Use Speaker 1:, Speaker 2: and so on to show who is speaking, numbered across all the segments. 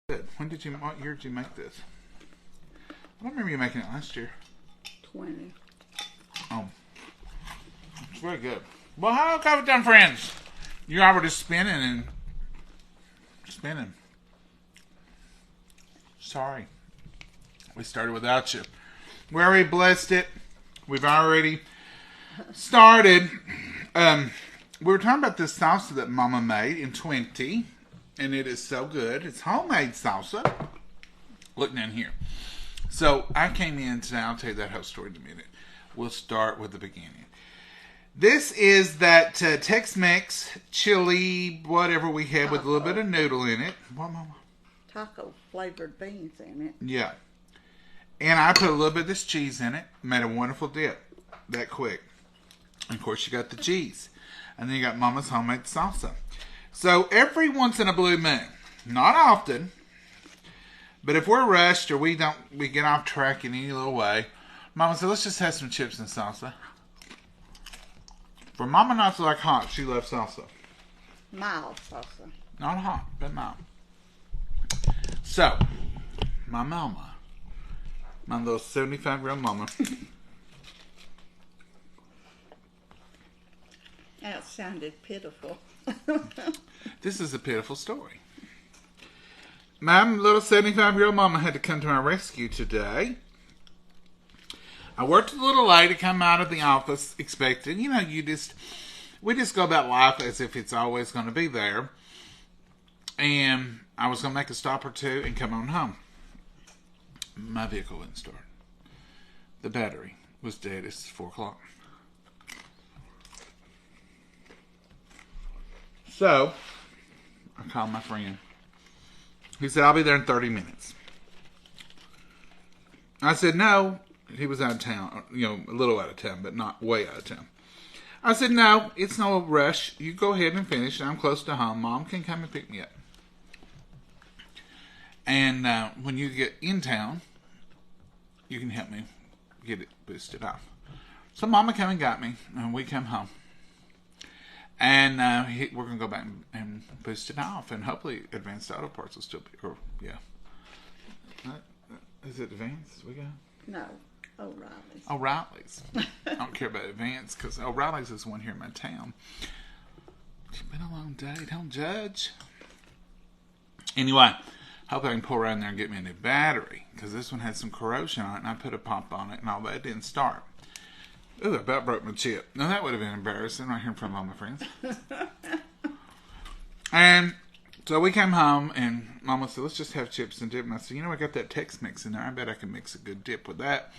Speaker 1: Good. What year did you make this? I don't remember you making it last year.
Speaker 2: 20.
Speaker 1: Oh. It's very good. Well, how have you done, friends? You all were just spinning and spinning. Sorry. We started without you. We already blessed it. We've already started. We were talking about this salsa that Mama made in 20. And it is so good. It's homemade salsa. Look down here. So I came in today. I'll tell you that whole story in a minute. We'll start with the beginning. This is that Tex-Mex chili, whatever we had with a little bit of noodle in it. What, Mama?
Speaker 2: Taco flavored beans in it.
Speaker 1: Yeah. And I put a little bit of this cheese in it. Made a wonderful dip. That quick. And of course you got the cheese. And then you got Mama's homemade salsa. So every once in a blue moon, not often, but if we're rushed or we get off track in any little way, Mama said, let's just have some chips and salsa. For Mama not to like hot, she loves salsa.
Speaker 2: Mild salsa.
Speaker 1: Not hot, but mild. So, my mama, my little 75-year-old mama.
Speaker 2: That sounded pitiful.
Speaker 1: This is a pitiful story. My little 75-year-old mama had to come to my rescue today. I worked a little late to come out of the office expecting, we just go about life as if it's always going to be there. And I was going to make a stop or two and come on home. My vehicle wouldn't start. The battery was dead. It's 4 o'clock. So, I called my friend. He said, I'll be there in 30 minutes. I said, no. He was out of town. A little out of town, but not way out of town. I said, no, it's no rush. You go ahead and finish. I'm close to home. Mom can come and pick me up. And when you get in town, you can help me get it boosted off. So Mama came and got me, and we come home. And we're going to go back and boost it off. And hopefully Advanced Auto Parts will still be, Is it Advanced we got?
Speaker 2: No, O'Reilly's.
Speaker 1: O'Reilly's. I don't care about Advanced because O'Reilly's is one here in my town. It's been a long day. Don't judge. Anyway, hope I can pull around there and get me a new battery because this one had some corrosion on it and I put a pump on it and all that. It didn't start. Ooh, I about broke my chip. Now that would have been embarrassing right here in front of all my friends. And so we came home and Mama said, let's just have chips and dip. And I said, I got that Tex-Mex in there. I bet I can mix a good dip with that.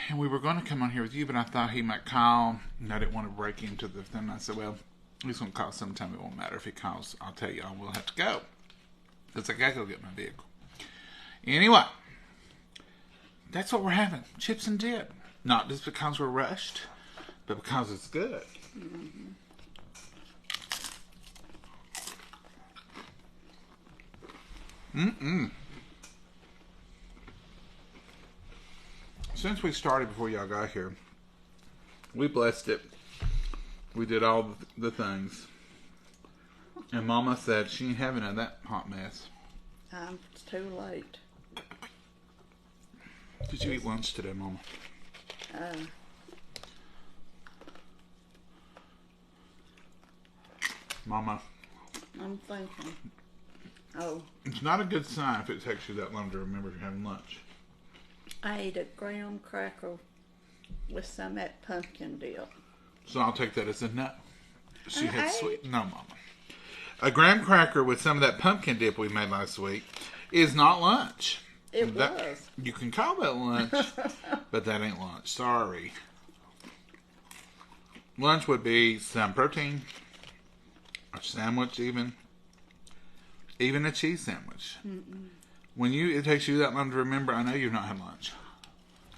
Speaker 1: And we were going to come on here with you, but I thought he might call. And I didn't want to break into the thing. I said, well, he's going to call sometime. It won't matter if he calls. I'll tell y'all we'll have to go. Because I got to go get my vehicle. Anyway, that's what we're having. Chips and dip. Not just because we're rushed, but because it's good. Mm-hmm. Since we started before y'all got here, we blessed it. We did all the things. And Mama said she ain't having none of that hot mess.
Speaker 2: It's too late.
Speaker 1: Did you eat lunch today, Mama? Mama.
Speaker 2: I'm thinking. Oh.
Speaker 1: It's not a good sign if it takes you that long to remember you're having lunch.
Speaker 2: I ate a graham cracker with some of that pumpkin dip.
Speaker 1: So I'll take that as a no. She had sweet. No, Mama. A graham cracker with some of that pumpkin dip we made last week is not lunch.
Speaker 2: It was.
Speaker 1: You can call that lunch, but that ain't lunch. Sorry. Lunch would be some protein, a sandwich even a cheese sandwich. Mm-mm. When it takes you that long to remember, I know you've not had lunch.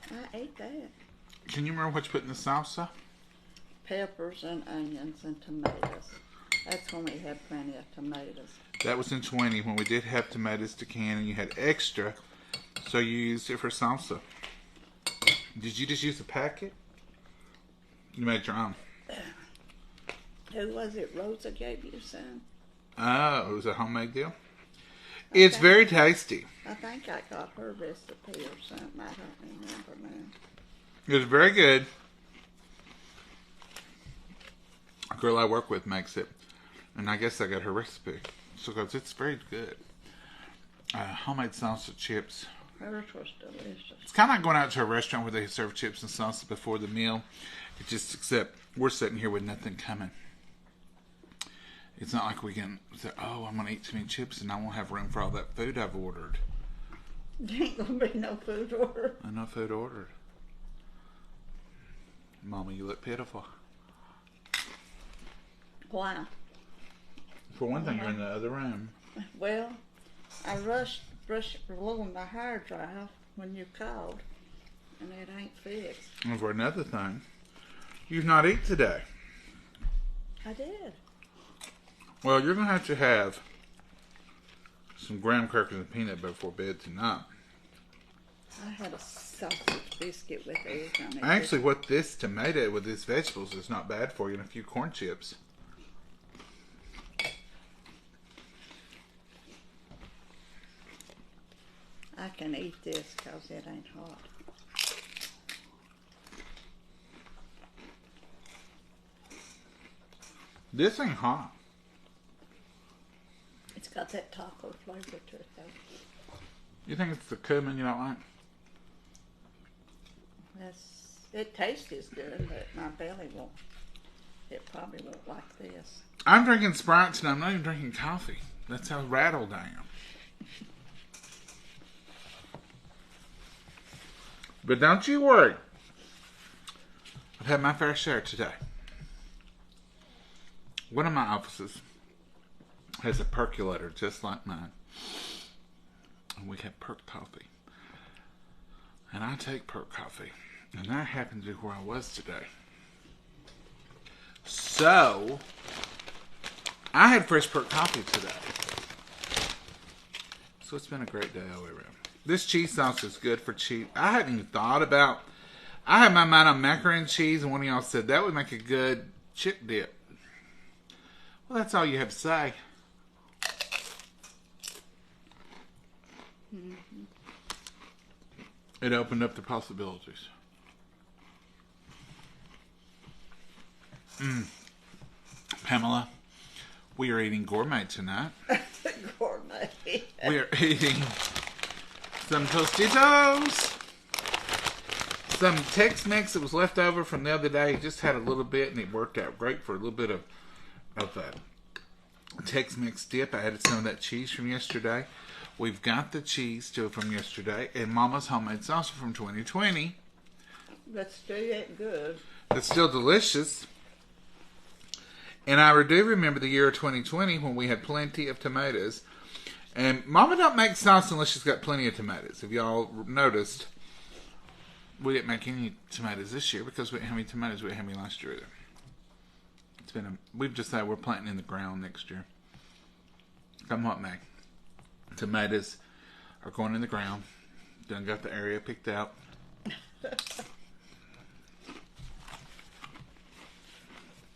Speaker 2: I ate that.
Speaker 1: Can you remember what you put in the salsa?
Speaker 2: Peppers and onions and tomatoes. That's when we had plenty of tomatoes.
Speaker 1: That was in 20 when we did have tomatoes to can and you had extra, so you used it for salsa. Did you just use the packet? You made your own.
Speaker 2: Who was it? Rosa gave you some?
Speaker 1: Oh, it was a homemade deal? It's very tasty.
Speaker 2: I think I got her recipe or something. I don't remember now.
Speaker 1: It's very good. A girl I work with makes it, and I guess I got her recipe. So, because it's very good. Homemade salsa chips.
Speaker 2: Hers was delicious.
Speaker 1: It's kind of like going out to a restaurant where they serve chips and salsa before the meal. It just, except we're sitting here with nothing coming. It's not like we can say, oh, I'm going to eat too many chips and I won't have room for all that food I've ordered.
Speaker 2: There ain't going to be no food ordered.
Speaker 1: No food ordered. Mama, you look pitiful.
Speaker 2: Why?
Speaker 1: For one thing, you're in the other room.
Speaker 2: Well, I rushed blowing my hair dry when you called, and it ain't fixed.
Speaker 1: And for another thing, you've not eaten today.
Speaker 2: I did.
Speaker 1: Well, you're going to have some graham crackers and peanut butter before bed tonight.
Speaker 2: I had a sausage biscuit with eggs on it.
Speaker 1: Actually, what this tomato with these vegetables is not bad for you, and a few corn chips.
Speaker 2: I can eat this because it ain't hot.
Speaker 1: This ain't hot.
Speaker 2: It's got that taco flavor to it, though.
Speaker 1: You think it's the cumin you don't like?
Speaker 2: It tastes good, but my belly won't. It probably won't like this.
Speaker 1: I'm drinking Sprites and I'm not even drinking coffee. That's how rattled I am. But don't you worry. I've had my fair share today. One of my offices has a percolator just like mine. And we have perk coffee. And I take perk coffee. And that happened to be where I was today. So, I had fresh perk coffee today. So it's been a great day all the way around. This cheese sauce is good for cheese. I hadn't even thought about... I had my mind on macaroni and cheese, and one of y'all said that would make a good chip dip. Well, that's all you have to say. Mm-hmm. It opened up the possibilities. Pamela, we are eating gourmet tonight.
Speaker 2: Gourmet.
Speaker 1: We are eating some Tostitos, some Tex-Mex that was left over from the other day. Just had a little bit, and it worked out great for a little bit of Tex-Mex dip. I added some of that cheese from yesterday. We've got the cheese still from yesterday, and Mama's homemade salsa from 2020.
Speaker 2: That's still yet good.
Speaker 1: It's still delicious. And I do remember the year of 2020 when we had plenty of tomatoes. And Mama don't make salsa unless she's got plenty of tomatoes. If y'all noticed, we didn't make any tomatoes this year because we didn't have any tomatoes we didn't have any last year either. We've decided we're planting in the ground next year. Come what may. Tomatoes are going in the ground. Done got the area picked out.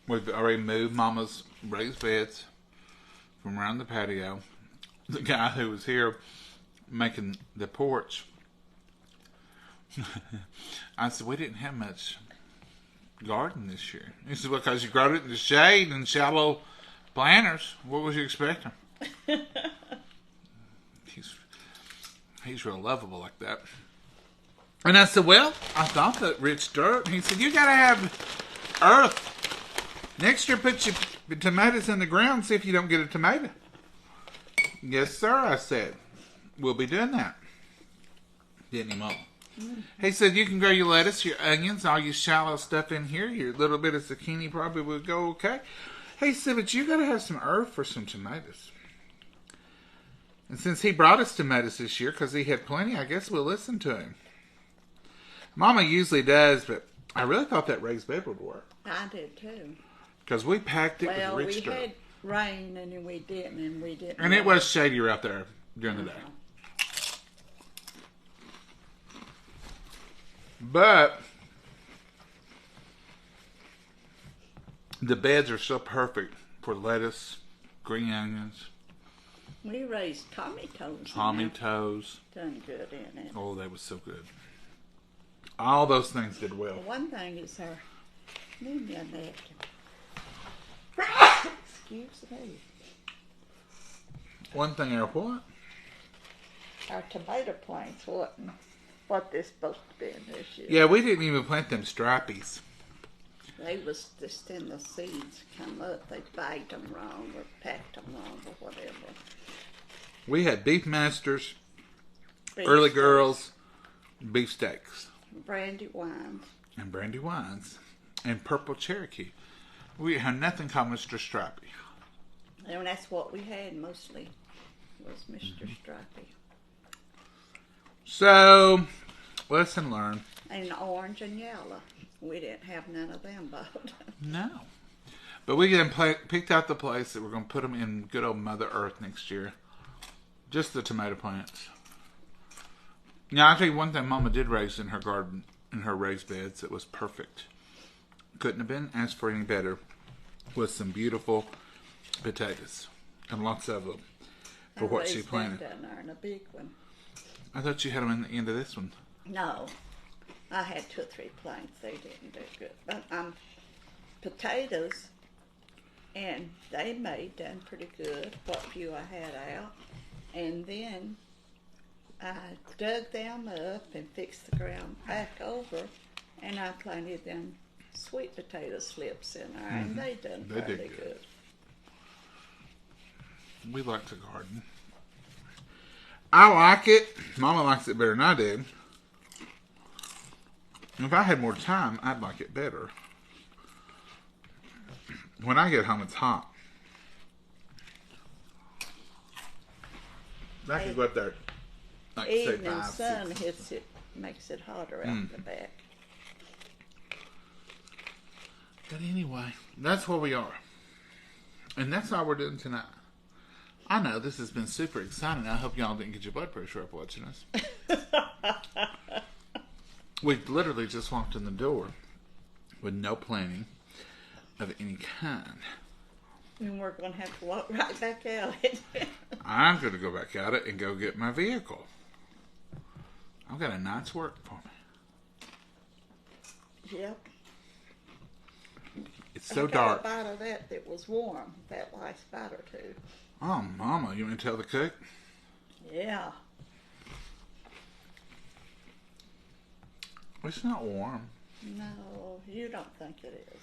Speaker 1: We've already moved Mama's raised beds from around the patio. The guy who was here making the porch, I said, we didn't have much garden this year. He said, because you growed it in the shade and shallow planters. What was you expecting? He's real lovable like that. And I said, well, I thought that rich dirt. And he said, you got to have earth. Next year, put your tomatoes in the ground and see if you don't get a tomato. Yes, sir, I said. We'll be doing that. Didn't he, Mom? He said, you can grow your lettuce, your onions, all your shallow stuff in here. Your little bit of zucchini probably would go okay. He said, but you got to have some earth for some tomatoes. And since he brought us tomatoes this year, because he had plenty, I guess we'll listen to him. Mama usually does, but I really thought that raised bed would work.
Speaker 2: I did too.
Speaker 1: Because we packed it with rich dirt.
Speaker 2: Well, we had rain and then we didn't, and we didn't.
Speaker 1: And it was shadier out there during the day. But the beds are so perfect for lettuce, green onions,
Speaker 2: We raised Tommy toes.
Speaker 1: Tommy toes.
Speaker 2: Done good in it.
Speaker 1: Oh, they were so good. All those things did well.
Speaker 2: One thing is our Nina napkin. Excuse me.
Speaker 1: One thing, our what?
Speaker 2: Our tomato plants wasn't what they're supposed to be in this year.
Speaker 1: Yeah, we didn't even plant them stripies.
Speaker 2: They was just in the seeds come up. They bagged them wrong or packed them wrong or whatever.
Speaker 1: We had beef masters,
Speaker 2: Beef
Speaker 1: early
Speaker 2: steaks,
Speaker 1: girls, beef steaks,
Speaker 2: brandy wines.
Speaker 1: and brandy wines, and purple Cherokee. We had nothing called Mr. Stripey.
Speaker 2: And that's what we had mostly was Mr. Stripey.
Speaker 1: So, lesson learned.
Speaker 2: And orange and yellow. We didn't have none of them bought.
Speaker 1: No. But we then picked out the place that we're going to put them in good old Mother Earth next year. Just the tomato plants. Now, I'll tell you one thing Mama did raise in her garden, in her raised beds, that was perfect. Couldn't have been asked for any better. Was some beautiful potatoes. And lots of them for what she planted.
Speaker 2: Down there in a big one.
Speaker 1: I thought you had them in the end of this one.
Speaker 2: No. I had 2 or 3 plants. They didn't do good. But potatoes, and they made done pretty good, what few I had out. And then I dug them up and fixed the ground back over, and I planted them sweet potato slips in there, and they done
Speaker 1: They
Speaker 2: fairly
Speaker 1: did good.
Speaker 2: good.
Speaker 1: We like to garden. I like it. Mama likes it better than I did. If I had more time, I'd like it better. When I get home, it's hot. I could go up there, like say
Speaker 2: Evening
Speaker 1: 5,
Speaker 2: sun
Speaker 1: 6.
Speaker 2: hits it, makes it hotter out the back.
Speaker 1: But anyway, that's where we are. And that's all we're doing tonight. I know this has been super exciting. I hope y'all didn't get your blood pressure up watching us. We literally just walked in the door with no planning of any kind.
Speaker 2: And we're going to have to walk right back out.
Speaker 1: I'm going to go back at it and go get my vehicle. I've got a night's work for me.
Speaker 2: Yep.
Speaker 1: It's so
Speaker 2: I got
Speaker 1: dark.
Speaker 2: a bite of that was warm, that last bite or two.
Speaker 1: Oh, Mama, you want to tell the cook?
Speaker 2: Yeah.
Speaker 1: It's not warm.
Speaker 2: No, you don't think it is.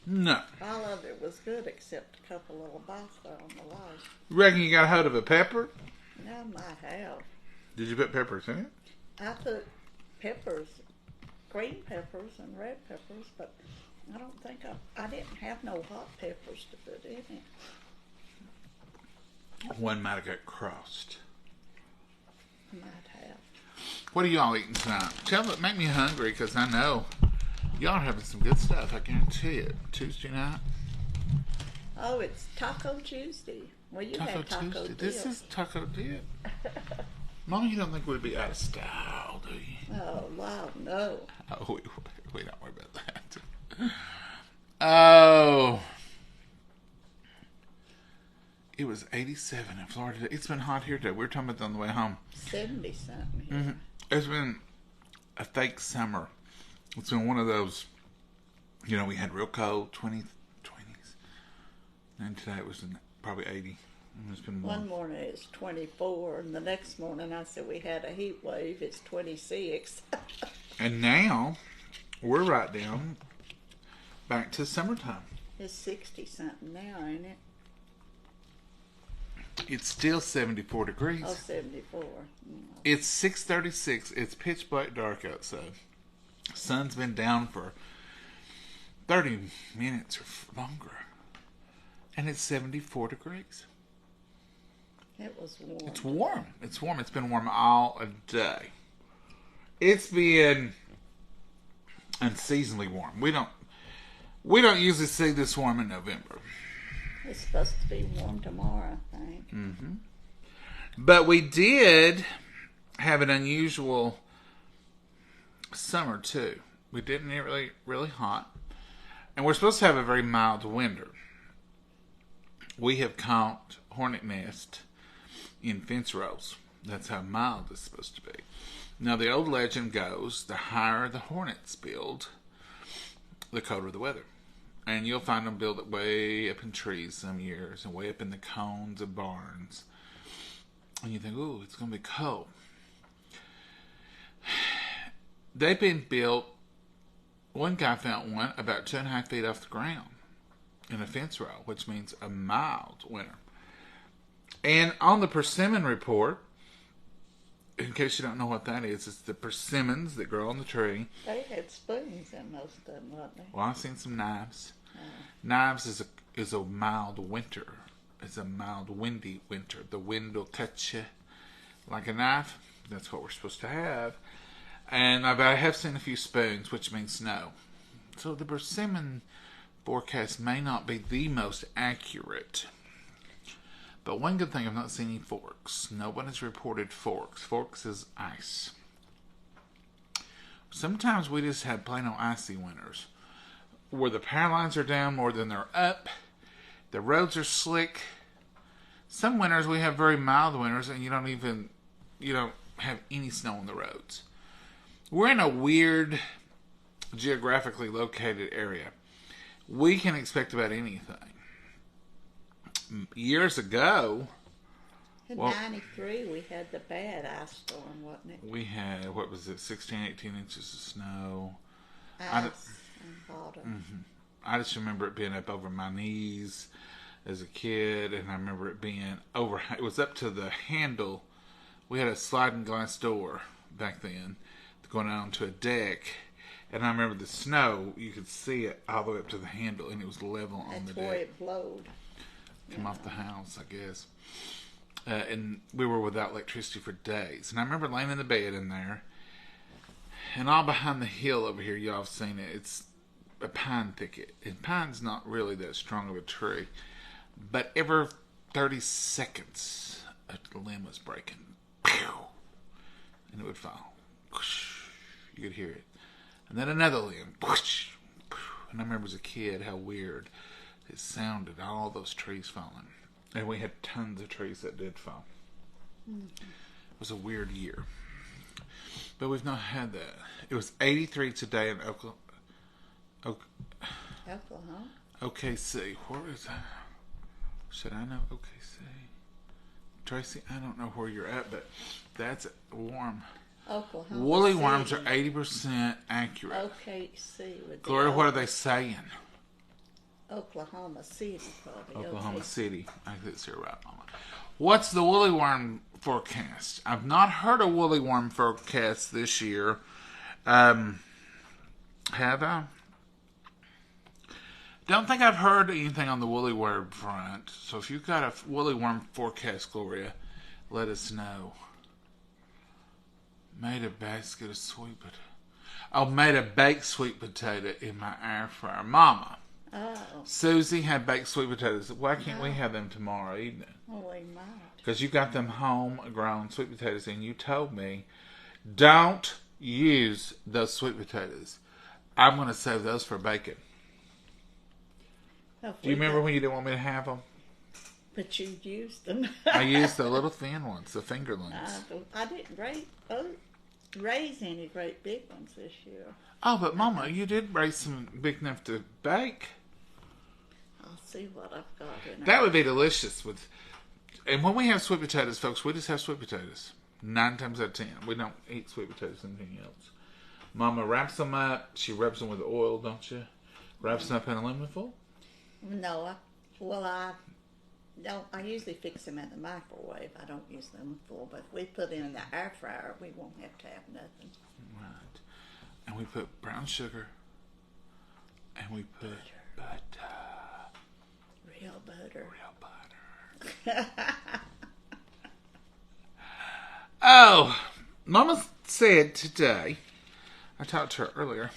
Speaker 1: No.
Speaker 2: All of it was good except a couple little bites there on the last.
Speaker 1: You reckon you got a hold of a pepper?
Speaker 2: No, I might have.
Speaker 1: Did you put peppers in it?
Speaker 2: I put peppers, green peppers and red peppers, but I don't think I didn't have no hot peppers to put in it.
Speaker 1: One might have got crossed.
Speaker 2: Might have.
Speaker 1: What are y'all eating tonight? Make me hungry, because I know y'all are having some good stuff. I guarantee it. Tuesday night.
Speaker 2: Oh, it's Taco Tuesday. Well, you had Taco
Speaker 1: Tuesday.
Speaker 2: Dip.
Speaker 1: This is Taco Dip. Mama, you don't think we'd be out of style, do you?
Speaker 2: Oh, wow, no.
Speaker 1: Oh, we don't worry about that. Oh. It was 87 in Florida. It's been hot here today. We were talking about that on the way home.
Speaker 2: 70-something here.
Speaker 1: Mm-hmm. It's been a fake summer. It's been one of those, we had real cold, 20s. And today it was probably 80. It's been warm.
Speaker 2: One morning it's 24, and the next morning I said we had a heat wave. It's 26.
Speaker 1: And now we're right down back to summertime.
Speaker 2: It's 60-something now, ain't it?
Speaker 1: It's still 74 degrees.
Speaker 2: Oh, 74.
Speaker 1: It's 6:36. It's pitch black dark outside. Sun's been down for 30 minutes or longer. And it's 74 degrees.
Speaker 2: It was warm.
Speaker 1: It's warm. It's warm. It's been warm all day. It's been unseasonably warm. We don't usually see this warm in November.
Speaker 2: It's supposed to be warm tomorrow, I think.
Speaker 1: Mm-hmm. But we did have an unusual summer too. We didn't get really hot, and we're supposed to have a very mild winter. We have caught hornet nest in fence rows. That's how mild it's supposed to be. Now, the old legend goes, the higher the hornets build, the colder the weather. And you'll find them built way up in trees some years and way up in the cones of barns. And you think, ooh, it's going to be cold. They've been built, one guy found one about 2.5 feet off the ground in a fence row, which means a mild winter. And on the persimmon report, in case you don't know what that is, it's the persimmons that grow on the tree.
Speaker 2: They had spoons in most of them, wasn't they?
Speaker 1: Well, I've seen some knives. Knives is a mild winter. It's a mild, windy winter. The wind will cut you like a knife. That's what we're supposed to have. And I have seen a few spoons, which means snow. So the persimmon forecast may not be the most accurate. But one good thing, I've not seen any forks. No one has reported forks. Forks is ice. Sometimes we just have plain old icy winters, where the power lines are down more than they're up. The roads are slick. Some winters we have very mild winters, and you don't have any snow on the roads. We're in a weird, geographically located area. We can expect about anything. Years ago,
Speaker 2: in 93, we had the bad ice storm, wasn't it?
Speaker 1: We had, 16, 18 inches of snow.
Speaker 2: Ice and bottom.
Speaker 1: Mm-hmm. I just remember it being up over my knees as a kid, and I remember it being over, it was up to the handle. We had a sliding glass door back then going out onto a deck, and I remember the snow, you could see it all the way up to the handle, and it was level on the deck.
Speaker 2: That's where it blowed.
Speaker 1: Come off the house, I guess. And we were without electricity for days. And I remember laying in the bed in there, and all behind the hill over here, y'all have seen it, it's a pine thicket. And pine's not really that strong of a tree. But every 30 seconds, a limb was breaking. And it would fall. You could hear it. And then another limb. And I remember as a kid how weird it sounded, all those trees falling. And we had tons of trees that did fall. Mm-hmm. It was a weird year. But we've not had that. It was 83 today in Oklahoma. OKC. Where is that? Should I know OKC? Tracy, I don't know where you're at, but that's warm.
Speaker 2: Oklahoma
Speaker 1: Woolly
Speaker 2: City.
Speaker 1: worms are 80% accurate.
Speaker 2: OKC.
Speaker 1: Gloria, what are they saying?
Speaker 2: Oklahoma City, probably.
Speaker 1: Oklahoma City. I think that's your right, Mama. What's the woolly worm forecast? I've not heard a woolly worm forecast this year. Have I? Don't think I've heard anything on the woolly worm front. So if you've got a woolly worm forecast, Gloria, let us know. Made a basket of sweet potato. Oh, made a baked sweet potato in my air fryer. Mama.
Speaker 2: Oh.
Speaker 1: Susie had baked sweet potatoes. Why can't we have them tomorrow evening?
Speaker 2: Well, we might.
Speaker 1: Because you got them homegrown sweet potatoes, and you told me, don't use those sweet potatoes. I'm going to save those for bacon. Do you remember when you didn't want me to have them?
Speaker 2: But you used them.
Speaker 1: I used the little thin ones, the fingerlings.
Speaker 2: I didn't raise any great big ones this year.
Speaker 1: Oh, but Mama, you did raise some big enough to bake.
Speaker 2: I'll see what I've got in
Speaker 1: That would be delicious. And when we have sweet potatoes, folks, we just have sweet potatoes. 9 times out of 10. We don't eat sweet potatoes or anything else. Mama wraps them up. She rubs them with oil, don't you? Wraps them up in aluminum foil?
Speaker 2: No. I don't. I usually fix them in the microwave. I don't use them full. But if we put them in the air fryer, we won't have to have nothing.
Speaker 1: Right. And we put brown sugar. And we put butter.
Speaker 2: Real butter.
Speaker 1: Oh, Mama said today, I talked to her earlier,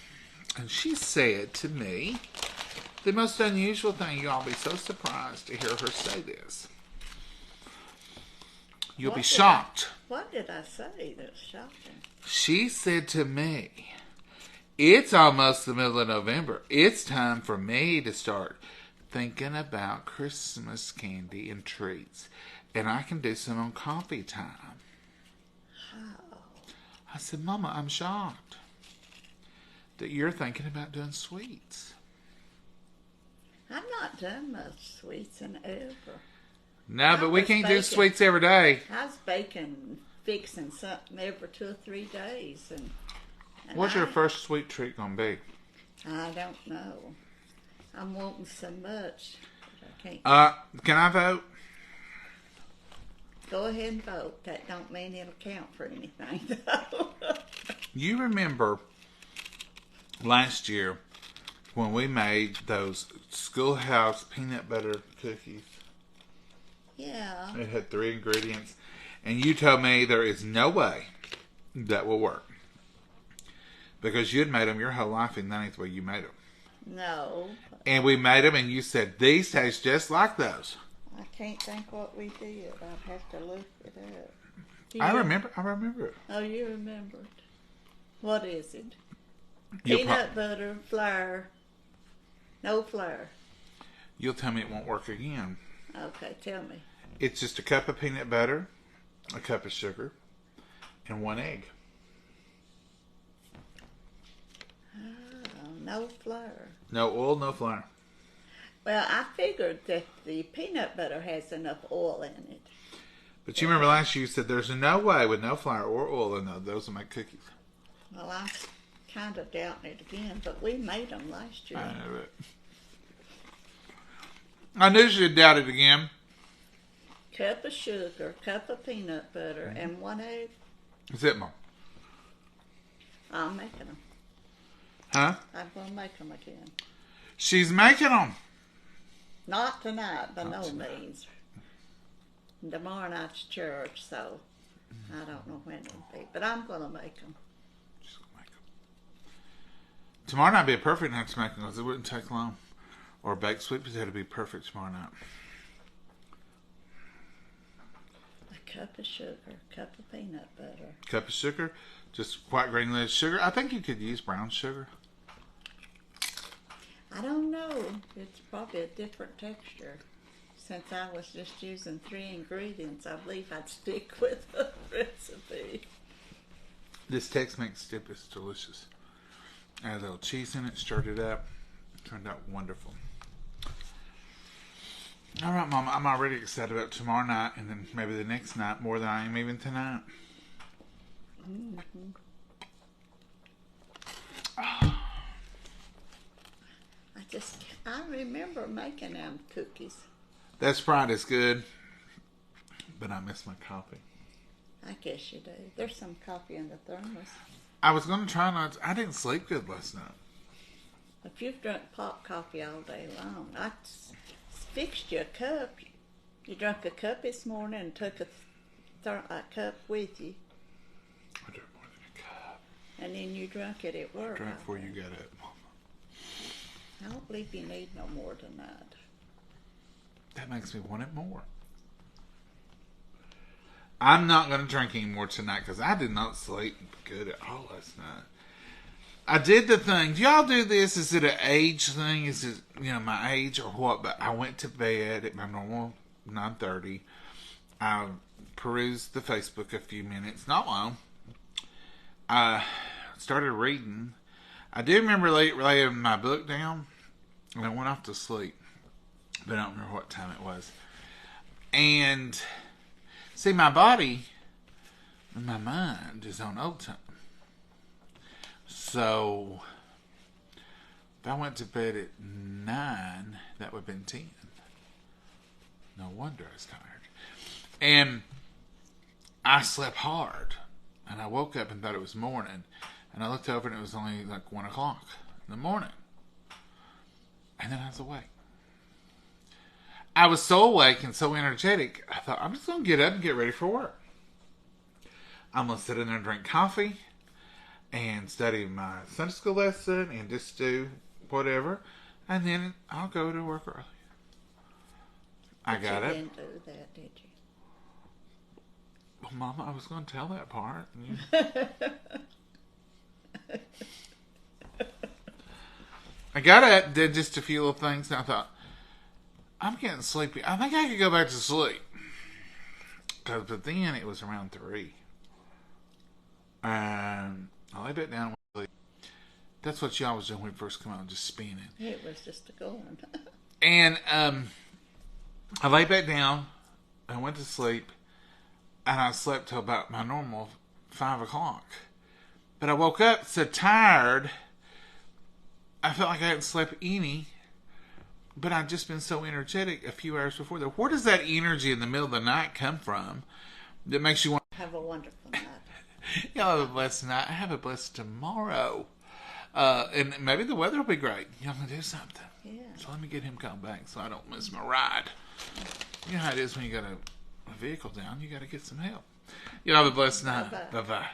Speaker 1: and she said to me, the most unusual thing, y'all be so surprised to hear her say this. You'll be shocked.
Speaker 2: What did I say that's shocking?
Speaker 1: She said to me, it's almost the middle of November. It's time for me to start thinking about Christmas candy and treats. and I can do some on coffee time.
Speaker 2: Oh.
Speaker 1: I said, Mama, I'm shocked that you're thinking about doing sweets.
Speaker 2: I've not done much sweets in ever.
Speaker 1: No, but we can't do sweets every day.
Speaker 2: I was fixing something every 2 or 3 days. And
Speaker 1: What's your first sweet treat going to be?
Speaker 2: I don't know. I'm wanting so much. But I can't.
Speaker 1: Can I vote?
Speaker 2: Go ahead and vote. That don't mean it'll count for anything, though.
Speaker 1: You remember last year when we made those schoolhouse peanut butter cookies?
Speaker 2: Yeah.
Speaker 1: It had 3 ingredients. And you told me there is no way that will work. Because you had made them your whole life and that ain't the way you made them.
Speaker 2: No.
Speaker 1: And we made them and you said, these taste just like those.
Speaker 2: I can't think what we did. I'd have to look it up.
Speaker 1: I remember it.
Speaker 2: Oh, you remember it. What is it?
Speaker 1: You'll
Speaker 2: Peanut butter, flour. No flour.
Speaker 1: You'll tell me it won't work again.
Speaker 2: Okay, tell me.
Speaker 1: It's just a cup of peanut butter, a cup of sugar, and 1 egg.
Speaker 2: Oh, no flour.
Speaker 1: No oil, no flour.
Speaker 2: Well, I figured that the peanut butter has enough oil in it.
Speaker 1: But you remember last year you said there's no way with no flour or oil in those will make cookies.
Speaker 2: Well, I'm kind of doubting it again, but we made them last year.
Speaker 1: I know it. I knew she'd doubt it again.
Speaker 2: Cup of sugar, cup of peanut butter, and 1 egg.
Speaker 1: That's it, Mom.
Speaker 2: I'm making them.
Speaker 1: Huh?
Speaker 2: I'm going to make them again.
Speaker 1: She's making them.
Speaker 2: Not tonight, by
Speaker 1: Not
Speaker 2: no
Speaker 1: tonight.
Speaker 2: means. Tomorrow night's church, so I don't know when it'll be. But I'm going to make them.
Speaker 1: She's gonna make them. Tomorrow night would be a perfect night to make them because it wouldn't take long. Or a baked sweet potato would be perfect tomorrow night.
Speaker 2: A cup of sugar, cup of peanut butter.
Speaker 1: Cup of sugar, just white granulated sugar. I think you could use brown sugar.
Speaker 2: I don't know. It's probably a different texture. Since I was just using 3 ingredients, I believe I'd stick with the recipe.
Speaker 1: This Tex-Mex dip is delicious. Add a little cheese in it, stirred it up. Turned out wonderful. All right, Mama, I'm already excited about tomorrow night and then maybe the next night more than I am even tonight.
Speaker 2: Mm-hmm. I remember making them cookies.
Speaker 1: That Sprite is good, but I miss my coffee.
Speaker 2: I guess you do. There's some coffee in the thermos.
Speaker 1: I was going to try not to. I didn't sleep good last night.
Speaker 2: If you've drunk pot coffee all day long, I fixed you a cup. You drank a cup this morning and took a cup with you.
Speaker 1: I drank more than a cup.
Speaker 2: And then you drank it at work.
Speaker 1: I drank before you got up, Mama.
Speaker 2: I don't believe you need no more than that.
Speaker 1: That makes me want it more. I'm not going to drink any more tonight because I did not sleep good at all last night. I did the thing. Do y'all do this? Is it an age thing? Is it, my age or what? But I went to bed at my normal 9:30. I perused the Facebook a few minutes. Not long. I started reading. I do remember laying my book down. And I went off to sleep. But I don't remember what time it was. And see, my body and my mind is on old time. So, if I went to bed at 9, that would have been 10. No wonder I was tired. And I slept hard. And I woke up and thought it was morning. And I looked over and it was only like 1 o'clock in the morning. And then I was awake. I was so awake and so energetic, I thought, I'm just going to get up and get ready for work. I'm going to sit in there and drink coffee and study my Sunday school lesson and just do whatever. And then I'll go to work early. I got it.
Speaker 2: You didn't do that, did you?
Speaker 1: Well, Mama, I was going to tell that part. I got up, did just a few little things, and I thought, I'm getting sleepy. I think I could go back to sleep. But then it was around 3. And I lay back down. That's what y'all was doing when we first come out, just spinning.
Speaker 2: It was just a going.
Speaker 1: And I lay back down. I went to sleep. And I slept till about my normal 5 o'clock. But I woke up so tired. I felt like I hadn't slept any. But I'd just been so energetic a few hours before that. Where does that energy in the middle of the night come from that makes you want
Speaker 2: to have a wonderful night?
Speaker 1: Y'all have a blessed night. Have a blessed tomorrow. And maybe the weather will be great. Y'all can do something.
Speaker 2: Yeah.
Speaker 1: So let me get him come back so I don't miss my ride. You know how it is when you got a vehicle down. You got to get some help. Y'all have a blessed night.
Speaker 2: Bye-bye.
Speaker 1: Bye-bye.